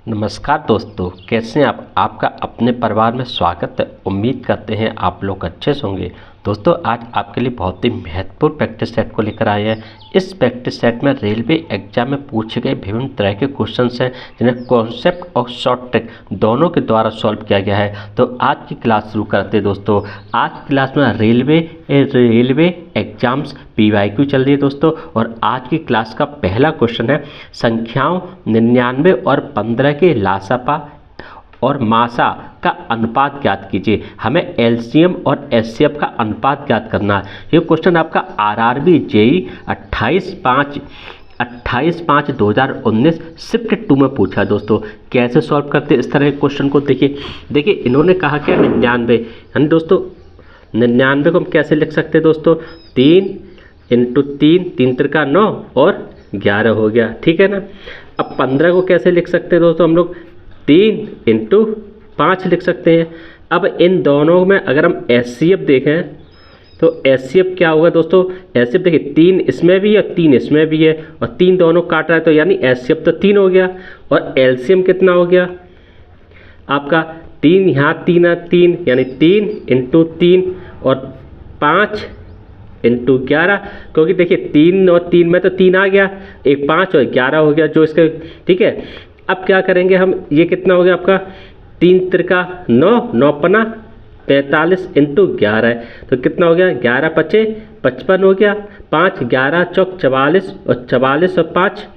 नमस्कार दोस्तों, कैसे हैं आप? आपका अपने परिवार में स्वागत है। उम्मीद करते हैं आप लोग अच्छे से होंगे। दोस्तों, आज आपके लिए बहुत ही महत्वपूर्ण प्रैक्टिस सेट को लेकर आए हैं। इस प्रैक्टिस सेट में रेलवे एग्जाम में पूछे गए विभिन्न तरह के क्वेश्चंस हैं, जिन्हें कॉन्सेप्ट और शॉर्ट ट्रिक दोनों के द्वारा सॉल्व किया गया है। तो आज की क्लास शुरू करते हैं दोस्तों। आज की क्लास में रेलवे एग्जाम्स PYQ चल रही है दोस्तों, और आज की क्लास का पहला क्वेश्चन है संख्याओं 99 और 15 के लासापा और मासा का अनुपात ज्ञात कीजिए। हमें LCM और HCF का अनुपात ज्ञात करना है। ये क्वेश्चन आपका RRB JEE 28/5/2019 शिफ्ट 2 में पूछा है दोस्तों। कैसे सॉल्व करते हैं इस तरह के क्वेश्चन को? देखिए इन्होंने कहा क्या 99, यानी दोस्तों 99 को हम कैसे लिख सकते हैं दोस्तों? 3 × 3, 3 त्रिका 9 और 11 हो गया, ठीक है ना। अब 15 को कैसे लिख सकते हैं दोस्तों? हम लोग 3 × 5 लिख सकते हैं। अब इन दोनों में अगर हम HCF देखें तो HCF क्या होगा दोस्तों? HCF देखिए 3 इसमें भी है और 3 इसमें भी है, और 3 दोनों काट रहा है, तो यानी HCF तो 3 हो गया। और LCM कितना हो गया आपका? 3 यहाँ 3 है, 3 यानी 3 × 3 और 5 × 11, क्योंकि देखिए 3 और 3 में तो 3 आ गया, एक 5 और 11 हो गया जो इसके, ठीक है। अब क्या करेंगे हम? ये कितना हो गया आपका? 3 त्रिका 9, 9 पना 45 × 11 है, तो कितना हो गया? 11 पचे 55 हो गया, 5 11 चौक 44 और 44 और 5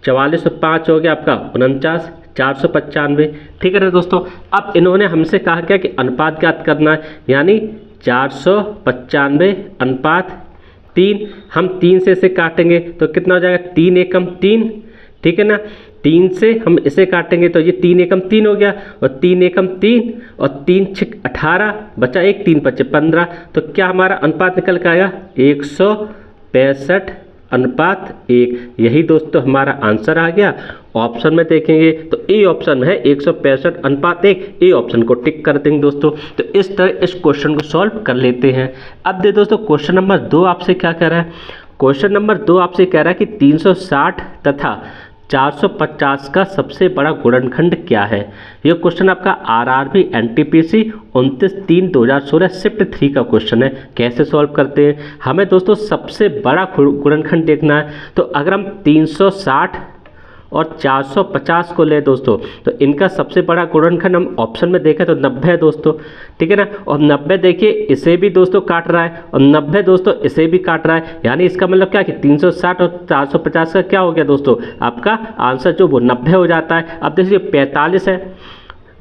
44 और 5 हो गया आपका 49, 495, ठीक है ना दोस्तों। अब इन्होंने हमसे कहा क्या कि अनुपात ज्ञात करना है, यानी 495 अनुपात 3। हम 3 से इसे काटेंगे तो कितना हो जाएगा? 3 एकम 3, ठीक है ना। 3 से हम इसे काटेंगे तो ये 3 एकम 3 हो गया, और 3 एकम 3 और 3 6 18, बचा 1, 3 5 15, तो क्या हमारा अनुपात निकल के आएगा? 165/1। यही दोस्तों हमारा आंसर आ गया। ऑप्शन में देखेंगे तो ए ऑप्शन में है 165/1। ए ऑप्शन को टिक कर देंगे दोस्तों। तो इस तरह इस क्वेश्चन को सॉल्व कर लेते हैं। अब दे दोस्तों क्वेश्चन नंबर 2 आपसे क्या कह रहा है? क्वेश्चन नंबर 2 आपसे कह रहा है कि 360 तथा 450 का सबसे बड़ा गुणनखंड क्या है। यह क्वेश्चन आपका RRB NTPC 29/3/2016 शिफ्ट 3 का क्वेश्चन है। कैसे सॉल्व करते हैं? हमें दोस्तों सबसे बड़ा गुणनखंड देखना है। तो अगर हम 360 और 450 को ले दोस्तों, तो इनका सबसे बड़ा गुणनखंड हम ऑप्शन में देखें तो 90 है दोस्तों, ठीक है ना। और 90 देखिए इसे भी दोस्तों काट रहा है, और 90 दोस्तों इसे भी काट रहा है, यानी इसका मतलब क्या कि 360 और 450 का क्या हो गया दोस्तों? आपका आंसर जो वो 90 हो जाता है। अब देखिए 45 है,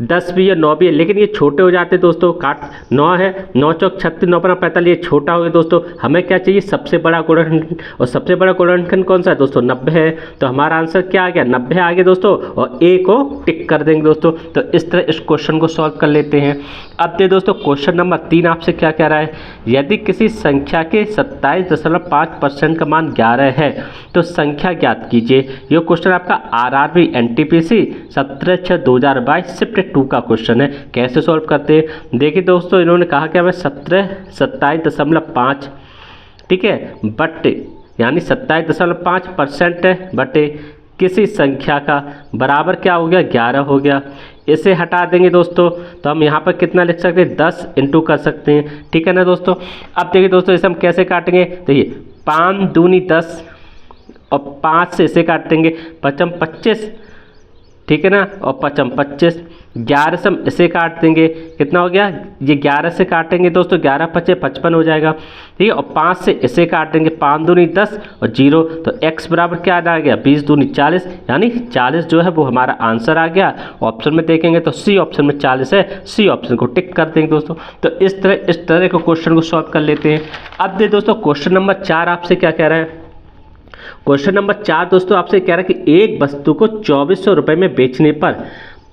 10 भी है, 9 भी है, लेकिन ये छोटे हो जाते दोस्तों। काट 9 है, 9 चौक 36, 9 पर 45, ये छोटा हो गया दोस्तों। हमें क्या चाहिए? सबसे बड़ा गुणनखंड, और सबसे बड़ा गुणनखंड कौन सा है दोस्तों? 90 है। तो हमारा आंसर क्या आ गया? 90 आ गया दोस्तों, और ए को टिक कर देंगे दोस्तों। तो इस तरह इस क्वेश्चन को सॉल्व कर लेते हैं। अब दे दोस्तों क्वेश्चन नंबर 3 आपसे क्या कह रहा है? यदि किसी संख्या के 27.5% का मान 11 है तो संख्या ज्ञात कीजिए। यह क्वेश्चन आपका RRB NTPC 17/6/2022 शिफ्ट 2 का क्वेश्चन है। कैसे सॉल्व करते हैं? देखिए दोस्तों इन्होंने कहा कि हमें 27.5, ठीक है, बट यानी 27.5% है, बटे किसी संख्या का बराबर क्या हो गया? 11 हो गया। इसे हटा देंगे दोस्तों, तो हम यहाँ पर कितना लिख सकते हैं? 10 × कर सकते हैं, ठीक है ना दोस्तों। अब देखिए दोस्तों इसे हम कैसे काटेंगे? देखिए 5 दूनी 10 और 5 से इसे काटेंगे, 5 25, ठीक है ना, और 5 25, 11 से हम इसे काट देंगे, कितना हो गया? ये 11 से काटेंगे दोस्तों, 11 5 55 हो जाएगा, ठीक है। और 5 से इसे काटेंगे, 5 दूनी 10 और 0, तो x बराबर क्या आ गया? 20 दूनी 40, यानी 40 जो है वो हमारा आंसर आ गया। ऑप्शन में देखेंगे तो सी ऑप्शन में 40 है, सी ऑप्शन को टिक कर देंगे दोस्तों। तो इस तरह के क्वेश्चन को सॉल्व कर लेते हैं। अब दे दोस्तों क्वेश्चन नंबर 4 आपसे क्या कह रहा है? क्वेश्चन नंबर 4 दोस्तों आपसे कह रहा है कि एक वस्तु को 2400 रुपये में बेचने पर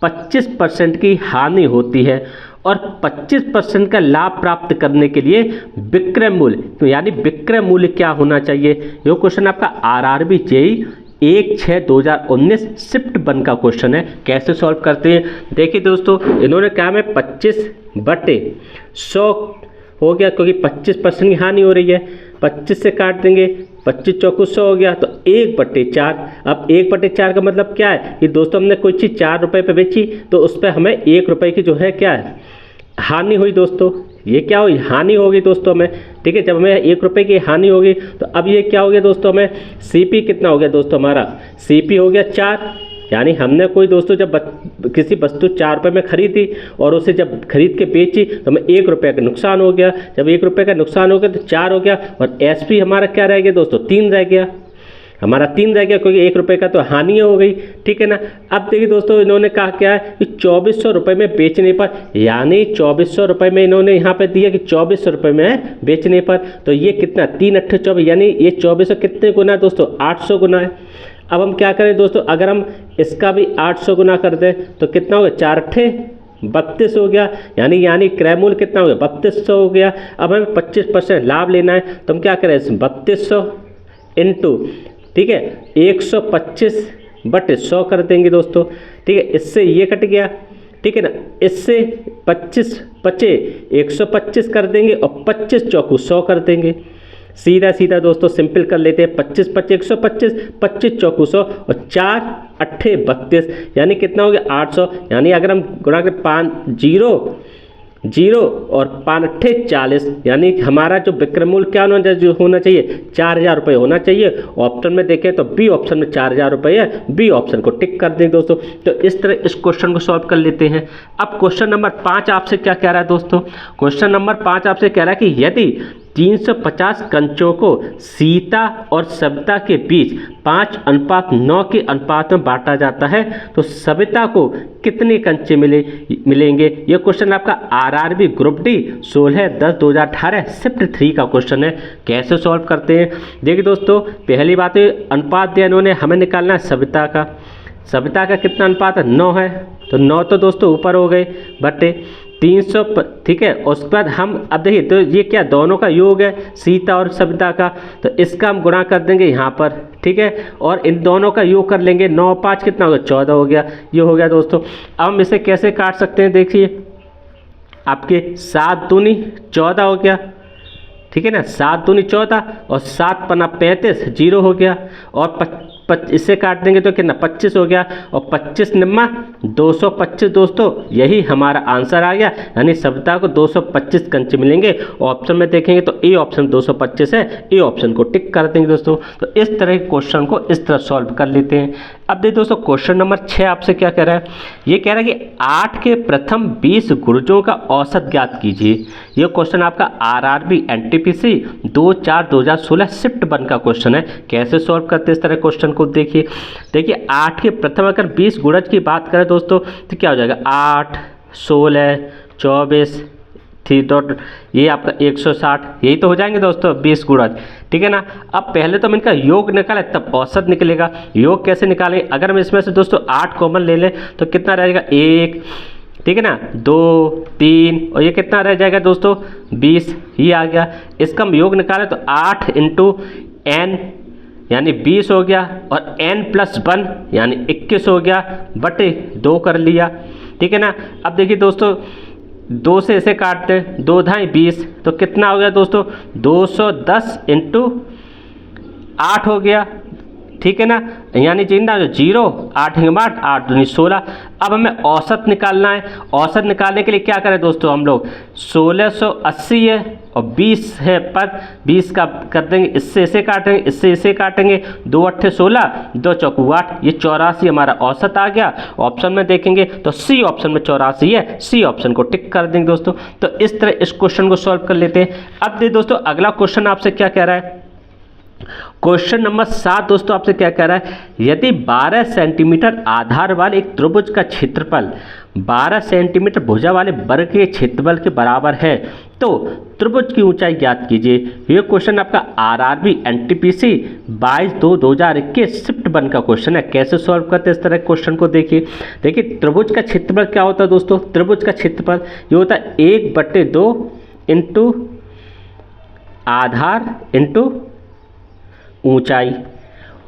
25% की हानि होती है और 25% का लाभ प्राप्त करने के लिए विक्रय मूल्य, तो यानी विक्रय मूल्य क्या होना चाहिए? यह क्वेश्चन आपका RRB JEE 1/6/2019 शिफ्ट 1 का क्वेश्चन है। कैसे सॉल्व करते हैं? देखिए दोस्तों इन्होंने कहा में 25/100 हो गया, क्योंकि 25% की हानि हो रही है, 25 से काट देंगे 25 चौकू 100 हो गया, तो 1/4। अब 1/4 का मतलब क्या है कि दोस्तों हमने कोई चीज़ 4 रुपये पे बेची तो उस पर हमें 1 रुपये की जो है क्या है हानि हुई दोस्तों। ये क्या हुई, हानि होगी दोस्तों हमें, ठीक है। जब हमें 1 रुपये की हानि होगी तो अब ये क्या हो गया दोस्तों, हमें CP कितना हो गया दोस्तों, हमारा CP हो गया 4। यानी हमने कोई दोस्तों जब किसी वस्तु 4 रुपये में खरीदी और उसे जब खरीद के बेची तो हमें 1 रुपये का नुकसान हो गया। जब 1 रुपये का नुकसान हो गया तो 4 हो गया, और SP हमारा क्या रह गया दोस्तों, 3 रह गया, हमारा 3 रह गया, क्योंकि 1 रुपये का तो हानि हो गई, ठीक है ना। अब देखिए दोस्तों इन्होंने कहा क्या है कि 2400 रुपये में बेचने पर, यानी 2400 रुपये में इन्होंने यहाँ पे दिया कि 2400 रुपये में बेचने पर, तो ये कितना 3 8 24, यानी ये 2400 कितने गुना है दोस्तों, 800 गुना है। अब हम क्या करें दोस्तों, अगर हम इसका भी 800 गुना कर दें तो कितना हो गया, 4 8 32 हो गया, यानी क्रय मूल्य कितना हो गया, 3200 हो गया। अब हमें 25% लाभ लेना है तो हम क्या करें, 3200 इंटू, ठीक है, 125/100 कर देंगे दोस्तों, ठीक है। इससे ये कट गया, ठीक है ना, इससे 25 बचे 125 कर देंगे और 25 चौकू 100 कर देंगे। सीधा सीधा दोस्तों सिंपल कर लेते हैं, 25 25 125, 25 चौकू 100 और 4 8 32, यानी कितना हो गया 800। यानी अगर हम गुणा करें 5 0 और 5 8 40, यानी हमारा जो विक्रय मूल्य क्या होना चाहिए, 4000 रुपये होना चाहिए। ऑप्शन में देखें तो बी ऑप्शन में 4000 रुपये है, बी ऑप्शन को टिक कर दें दोस्तों। तो इस तरह इस क्वेश्चन को सॉल्व कर लेते हैं। अब क्वेश्चन नंबर 5 आपसे क्या कह रहा है दोस्तों, क्वेश्चन नंबर 5 आपसे कह रहा है कि यदि 350 कंचों को सीता और सविता के बीच 5:9 के अनुपात में बांटा जाता है तो सविता को कितने कंचे मिलेंगे। यह क्वेश्चन आपका RRB ग्रुप D 16/10/2018 शिफ्ट 3 का क्वेश्चन है। कैसे सॉल्व करते हैं, देखिए दोस्तों पहली बात है अनुपात दिया इन्होंने, हमें निकालना है सविता का। सविता का कितना अनुपात है, 9 है, तो 9 तो दोस्तों ऊपर हो गए बटे 300, ठीक है। उसके बाद हम अब देखिए तो ये क्या दोनों का योग है, सीता और सविता का, तो इसका हम गुणा कर देंगे यहाँ पर, ठीक है, और इन दोनों का योग कर लेंगे। 9 5 कितना हो गया, 14 हो गया, ये हो गया दोस्तों। अब हम इसे कैसे काट सकते हैं, देखिए आपके 7 दूनी 14 हो गया, ठीक है ना, 7 दूनी 14 और 7 पन्ना 35, 0 हो गया, और इससे काट देंगे तो कितना 25 हो गया, और 25 निम्मा 225 दोस्तों, यही हमारा आंसर आ गया। यानी सविता को 225 कंचे मिलेंगे। ऑप्शन में देखेंगे तो ए ऑप्शन 225 है, ए ऑप्शन को टिक कर देंगे दोस्तों। तो इस तरह के क्वेश्चन को इस तरह सॉल्व कर लेते हैं। अब देखिए दोस्तों क्वेश्चन नंबर 6 आपसे क्या कह रहा है, ये कह रहा है कि 8 के प्रथम 20 गुर्जों का औसत ज्ञात कीजिए। ये क्वेश्चन आपका RRB NTPC 2/4/2016 शिफ्ट 1 का क्वेश्चन है। कैसे सॉल्व करते हैं इस तरह क्वेश्चन को, देखिए 8 के प्रथम अगर 20 गुणज की बात करें दोस्तों तो क्या हो जाएगा, 8 16 24 3 ये आपका 160, यही तो हो जाएंगे दोस्तों 20 गुणज, ठीक है ना। अब पहले तो हम इनका योग निकालें तब औसत निकलेगा। योग कैसे निकालें, अगर हम इसमें से दोस्तों 8 कॉमन ले लें तो कितना रहेगा 1, ठीक है ना, 2 3 और ये कितना रह जाएगा दोस्तों 20, ये आ गया। इसका हम योग निकालें तो 8 × n यानी 20 हो गया, और n+1 यानी 21 हो गया, बटे 2 कर लिया, ठीक है ना। अब देखिए दोस्तों 2 से इसे काटते हैं, 2 × 20 तो कितना हो गया दोस्तों 210 × 8 हो गया, ठीक है ना, यानी जिंदा जो 0 8 × 8 दूनी 16। अब हमें औसत निकालना है। औसत निकालने के लिए क्या करें दोस्तों, हम लोग 1680 है और 20 है पद, 20 का कर देंगे, इससे इसे काटेंगे, इससे इसे काटेंगे, 2 8 16 2 चौकू 8, ये 84 हमारा औसत आ गया। ऑप्शन में देखेंगे तो सी ऑप्शन में 84 है, सी ऑप्शन को टिक कर देंगे दोस्तों। तो इस तरह इस क्वेश्चन को सॉल्व कर लेते हैं। अब देखिए दोस्तों अगला क्वेश्चन आपसे क्या कह रहा है, क्वेश्चन नंबर 7 दोस्तों आपसे क्या कह रहा है, यदि 12 सेंटीमीटर आधार वाले एक त्रिभुज का क्षेत्रफल 12 सेंटीमीटर भुजा वाले वर्ग के क्षेत्रफल के बराबर है तो त्रिभुज की ऊंचाई ज्ञात कीजिए। ये क्वेश्चन आपका RRB NTPC 22/2/2021 शिफ्ट 1 का क्वेश्चन है। कैसे सॉल्व करते हैं इस तरह क्वेश्चन को, देखिए त्रिभुज का क्षेत्रफल क्या होता है दोस्तों, त्रिभुज का क्षेत्रफल ये होता है 1/2 इंटू आधार इंटू ऊंचाई,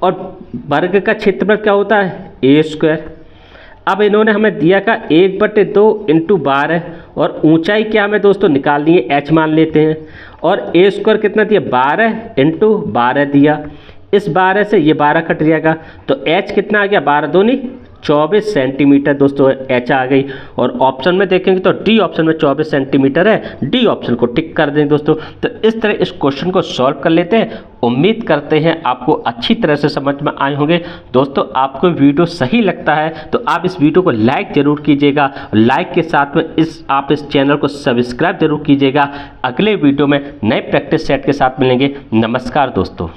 और वर्ग का क्षेत्रफल क्या होता है A²। अब इन्होंने हमें दिया का 1/2 इंटू 12 और ऊंचाई क्या हमें दोस्तों निकालनी है, h मान लेते हैं। और ए स्क्वायर कितना दिया, 12 इंटू 12 दिया। इस 12 से ये 12 कट जाएगा तो h कितना आ गया, 12 दूनी 24 सेंटीमीटर दोस्तों h आ गई। और ऑप्शन में देखेंगे तो डी ऑप्शन में 24 सेंटीमीटर है, डी ऑप्शन को टिक कर दें दोस्तों। तो इस तरह इस क्वेश्चन को सॉल्व कर लेते हैं। उम्मीद करते हैं आपको अच्छी तरह से समझ में आए होंगे। दोस्तों आपको वीडियो सही लगता है तो आप इस वीडियो को लाइक ज़रूर कीजिएगा, लाइक के साथ में आप इस चैनल को सब्सक्राइब जरूर कीजिएगा। अगले वीडियो में नए प्रैक्टिस सेट के साथ मिलेंगे। नमस्कार दोस्तों।